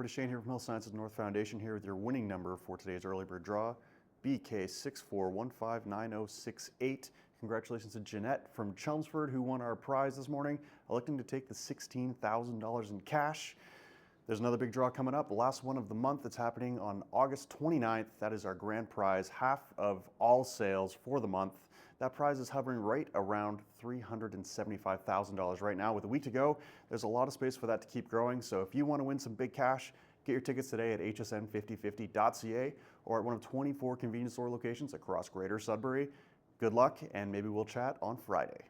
everybody. Shane here from Health Sciences North Foundation here with your winning number for today's early bird draw, BK64159068. Congratulations to Jeanette from Chelmsford who won our prize this morning, electing to take the $16,000 in cash. There's another big draw coming up, the last one of the month. It's happening on August 29th. That is our grand prize, half of all sales for the month. That prize is hovering right around $375,000 right now. With a week to go, there's a lot of space for that to keep growing. So if you want to win some big cash, get your tickets today at hsn5050.ca or at one of 24 convenience store locations across Greater Sudbury. Good luck, and maybe we'll chat on Friday.